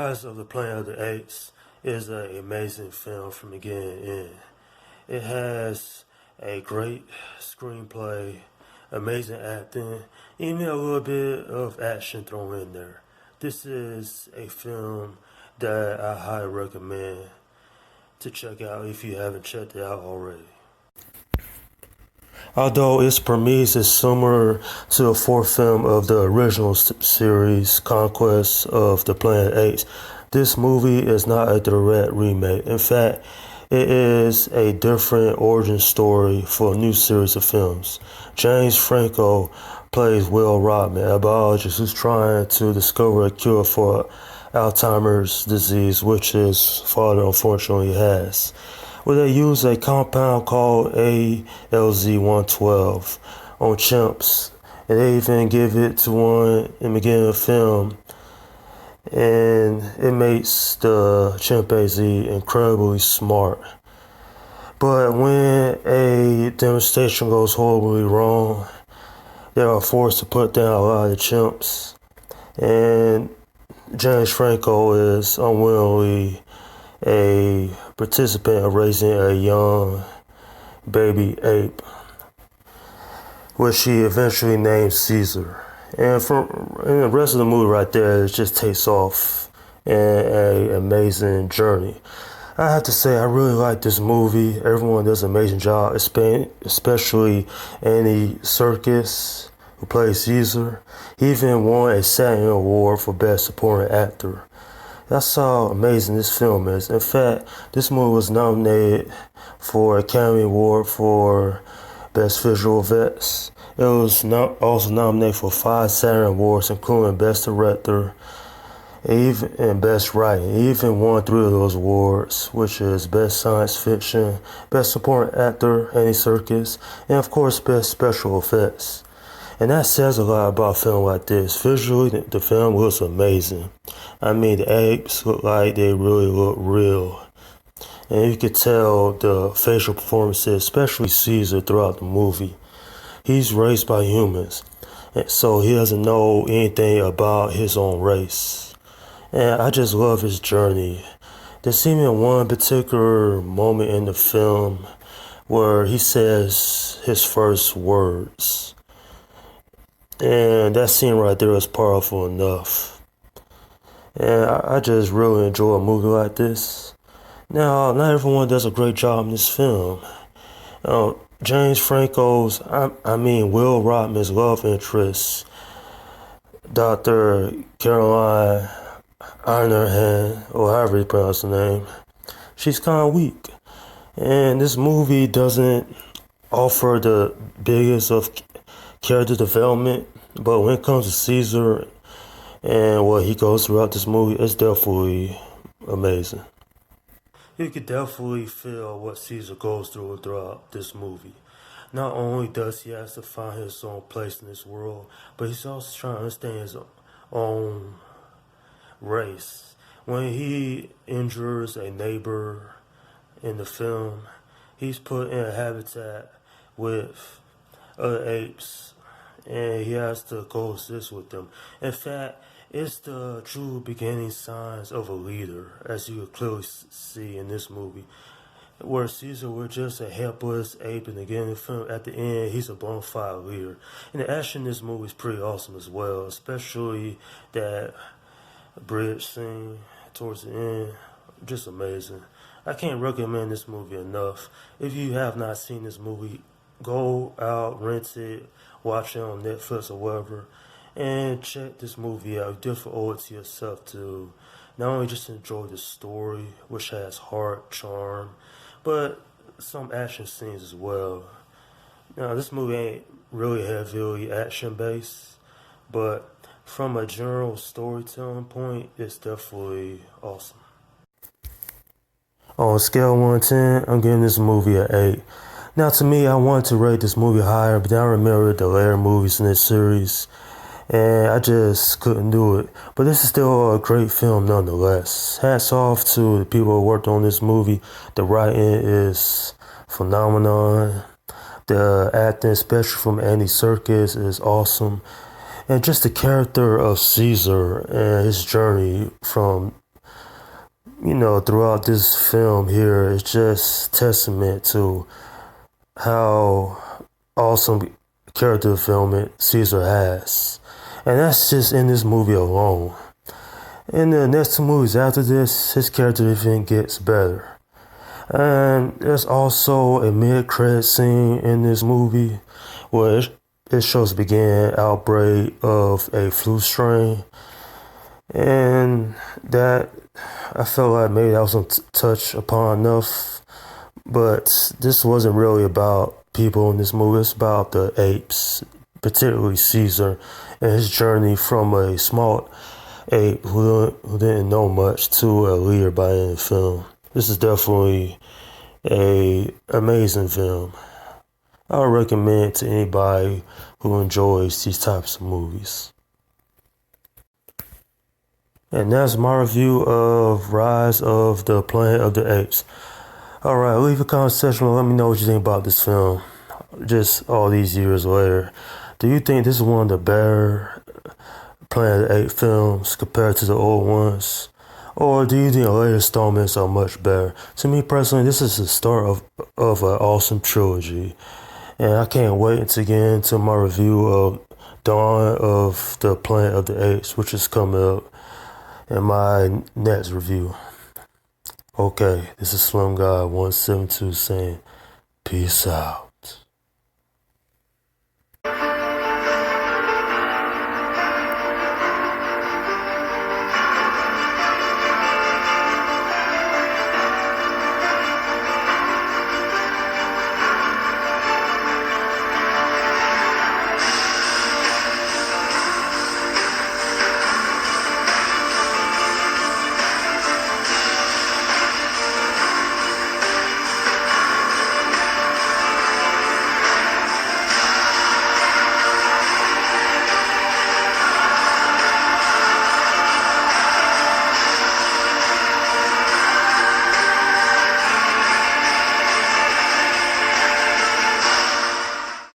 Rise of the Planet of the Apes is an amazing film from beginning to end. It has a great screenplay, amazing acting, even a little bit of action thrown in there. This is a film that I highly recommend to check out if you haven't checked it out already. Although its premise is similar to the fourth film of the original series, Conquest of the Planet Apes, this movie is not a direct remake. In fact, it is a different origin story for a new series of films. James Franco plays Will Rodman, a biologist who's trying to discover a cure for Alzheimer's disease, which his father unfortunately has, where they use a compound called ALZ-112 on chimps. And they even give it to one in the beginning of the film. And it makes the chimpanzee incredibly smart. But when a demonstration goes horribly wrong, they are forced to put down a lot of the chimps. And James Franco is unwillingly a participant of raising a young baby ape, which he eventually named Caesar. And the rest of the movie right there, it just takes off in an amazing journey. I have to say, I really like this movie. Everyone does an amazing job, especially Andy Serkis, who plays Caesar. He even won a Saturn Award for Best Supporting Actor. That's how amazing this film is. In fact, this movie was nominated for Academy Award for Best Visual Effects. It was also nominated for 5 Saturn Awards, including Best Director and Best Writing. It even won 3 of those awards, which is Best Science Fiction, Best Supporting Actor, Andy Serkis, and of course Best Special Effects. And that says a lot about a film like this. Visually, the film looks amazing. I mean, the apes look like they really look real. And you could tell the facial performances, especially Caesar, throughout the movie. He's raised by humans, and so he doesn't know anything about his own race. And I just love his journey. There's even one particular moment in the film where he says his first words. And that scene right there is powerful enough. And I just really enjoy a movie like this. Now, not everyone does a great job in this film. James Franco's, Will Rodman's love interest, Dr. Caroline Ironhand, or however you pronounce the name, she's kind of weak. And this movie doesn't offer the biggest of character development, but when it comes to Caesar and what he goes throughout this movie, it's definitely amazing. You can definitely feel what Caesar goes through throughout this movie. Not only does he have to find his own place in this world, but he's also trying to understand his own race. When he injures a neighbor in the film, he's put in a habitat with other apes, and he has to coexist with them. In fact, it's the true beginning signs of a leader, as you could clearly see in this movie, where Caesar was just a helpless ape in the beginning of the film. At the end, he's a bona fide leader. And the action in this movie is pretty awesome as well, especially that bridge scene towards the end. Just amazing. I can't recommend this movie enough. If you have not seen this movie, go out, rent it, watch it on Netflix or whatever, and check this movie out. You definitely owe it to yourself to not only just enjoy the story, which has heart, charm, but some action scenes as well. Now, this movie ain't really heavily action-based, but from a general storytelling point, it's definitely awesome. On a scale of 1 to 10, I'm giving this movie an 8. Now, to me, I wanted to rate this movie higher, but then I remembered the later movies in this series, and I just couldn't do it. But this is still a great film nonetheless. Hats off to the people who worked on this movie. The writing is phenomenon. The acting, especially from Andy Serkis, is awesome. And just the character of Caesar and his journey from throughout this film here, it's just testament to how awesome character development Caesar has. And that's just in this movie alone. In the next two movies after this, his character development gets better. And there's also a mid-credit scene in this movie where it shows the beginning outbreak of a flu strain. And that, I felt like maybe that wasn't touched upon enough. But this wasn't really about people in this movie. It's about the apes, particularly Caesar, and his journey from a small ape who didn't know much to a leader by the end of the film. This is definitely a amazing film. I would recommend it to anybody who enjoys these types of movies. And that's my review of Rise of the Planet of the Apes. Alright, leave a comment section and let me know what you think about this film. Just all these years later. Do you think this is one of the better Planet of the Apes films compared to the old ones? Or do you think the later installments are much better? To me personally, this is the start of an awesome trilogy. And I can't wait to get into my review of Dawn of the Planet of the Apes, which is coming up in my next review. Okay, this is Slim Guy 172 saying peace out.